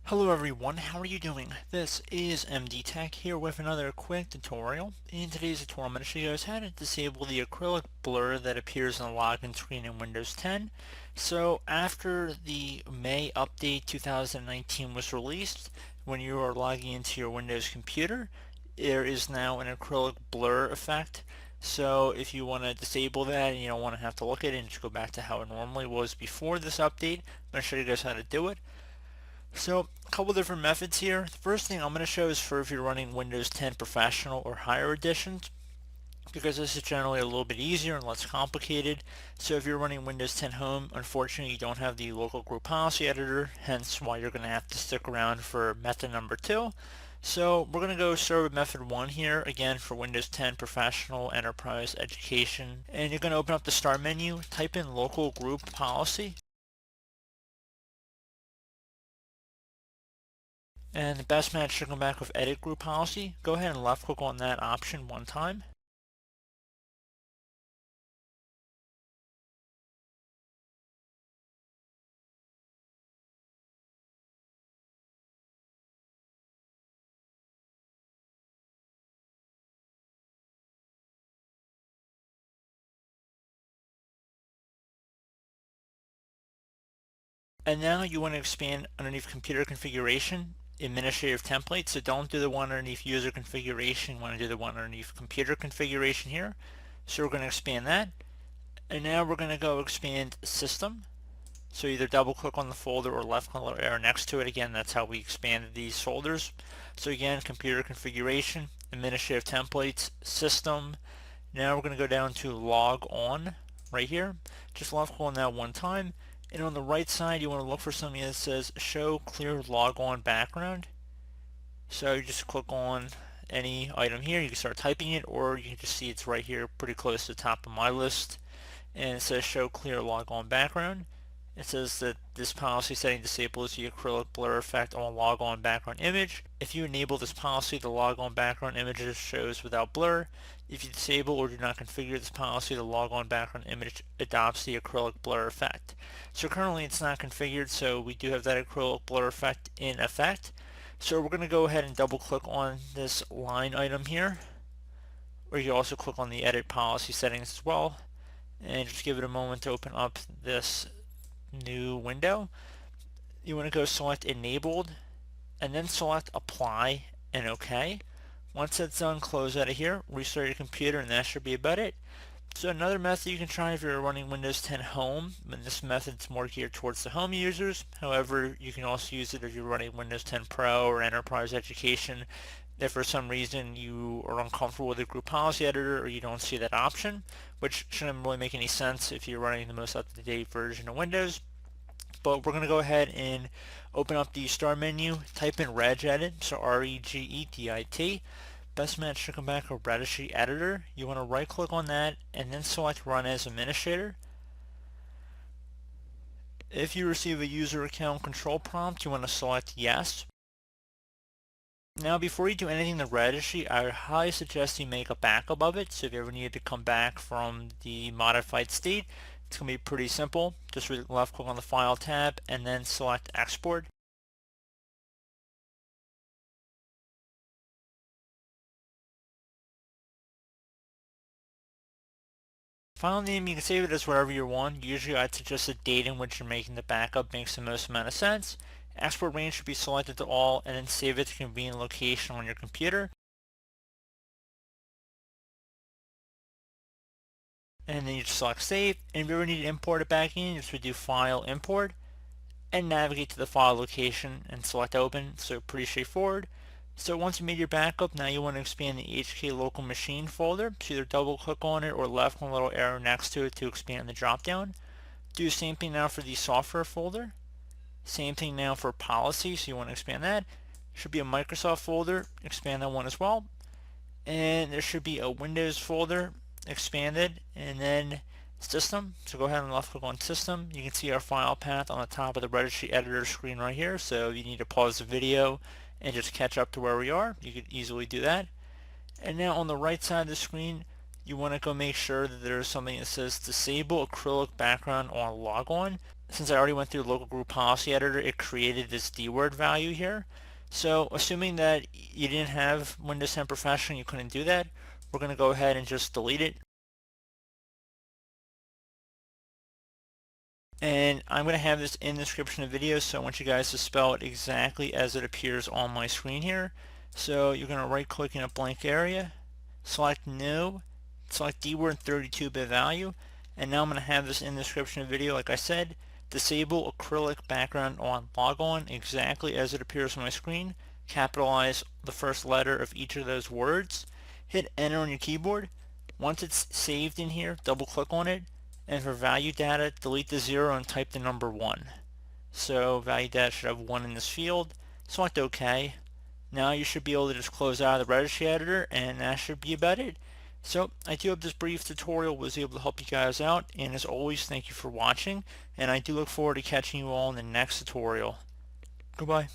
Hello everyone, how are you doing? This is MD Tech here with another quick tutorial. In today's tutorial I'm going to show you guys how to disable the acrylic blur that appears on the login screen in Windows 10. So after the May update 2019 was released, when you are logging into your Windows computer, there is now an acrylic blur effect. So if you want to disable that and you don't want to have to look at it and just go back to how it normally was before this update, I'm going to show you guys how to do it. So a couple different methods here. The first thing I'm going to show is for if you're running Windows 10 Professional or higher editions, because this is generally a little bit easier and less complicated. So if you're running Windows 10 Home, unfortunately you don't have the local group policy editor, hence why you're going to have to stick around for method number 2. So we're going to go start with method 1 here, again for Windows 10 Professional, Enterprise, Education. And you're going to open up the Start menu, type in local group policy. And the best match should come back with Edit Group Policy. Go ahead and left click on that option one time. And now you want to expand underneath Computer Configuration, Administrative Templates. So don't do the one underneath User Configuration. You want to do the one underneath Computer Configuration here. So we're going to expand that. And now we're going to go expand System. So either double click on the folder or left click on the arrow next to it. Again, that's how we expanded these folders. So again, Computer Configuration, Administrative Templates, System. Now we're going to go down to Log On right here. Just left click on that one time. And on the right side, you want to look for something that says Show Clear Log On Background. So you just click on any item here. You can start typing it, or you can just see it's right here pretty close to the top of my list. And it says Show Clear Log On Background. It says that this policy setting disables the acrylic blur effect on log on background image. If you enable this policy, the log on background image shows without blur. If you disable or do not configure this policy, the log on background image adopts the acrylic blur effect. So currently it's not configured, so we do have that acrylic blur effect in effect. So we're going to go ahead and double click on this line item here, or you can also click on the edit policy settings as well, and just give it a moment to open up this new window. You want to go select enabled and then select apply and OK. Once that's done, close out of here, restart your computer, and that should be about it. So another method you can try if you're running Windows 10 Home, and this method's more geared towards the home users. However, you can also use it if you're running Windows 10 Pro or Enterprise Education. If for some reason you are uncomfortable with the group policy editor or you don't see that option, which shouldn't really make any sense if you're running the most up-to-date version of Windows. But we're going to go ahead and open up the Start menu, type in regedit, so R-E-G-E-D-I-T. Best match should come back with Registry Editor. You want to right click on that and then select Run as Administrator. If you receive a user account control prompt, you want to select Yes. Now before you do anything in the registry, I highly suggest you make a backup of it. So if you ever need to come back from the modified state, it's going to be pretty simple. Just left click on the File tab and then select Export. File name, you can save it as whatever you want. Usually I'd suggest the date in which you're making the backup makes the most amount of sense. Export range should be selected to all, and then save it to a convenient location on your computer. And then you just select save, and if you ever need to import it back in, you just would do File, Import, and navigate to the file location and select Open. So pretty straightforward. So once you made your backup, now you want to expand the HK local machine folder. So either double click on it or left click on the little arrow next to it to expand the drop down. Do the same thing now for the software folder. Same thing now for policy, so you want to expand that. Should be a Microsoft folder, expand that one as well. And there should be a Windows folder, expanded, and then System. So go ahead and left click on System. You can see our file path on the top of the registry editor screen right here. So if you need to pause the video and just catch up to where we are, you could easily do that. And now on the right side of the screen, you want to go make sure that there's something that says Disable Acrylic Background on Logon. since I already went through the local group policy editor, it created this DWORD value here. So assuming that you didn't have Windows 10 Professional, you couldn't do that, we're going to go ahead and just delete it. And I'm going to have this in the description of the video, so I want you guys to spell it exactly as it appears on my screen here. So you're going to right click in a blank area, select new, select DWORD 32-bit value, and now I'm going to have this in the description of the video, like I said, disable acrylic background on logon exactly as it appears on my screen, capitalize the first letter of each of those words, hit enter on your keyboard. Once it's saved in here, double click on it, and for value data, delete the 0 and type the number 1. So value data should have 1 in this field. Select OK. Now you should be able to just close out of the registry editor, and that should be about it. So I do hope this brief tutorial was able to help you guys out, and as always, thank you for watching, and I do look forward to catching you all in the next tutorial. Goodbye.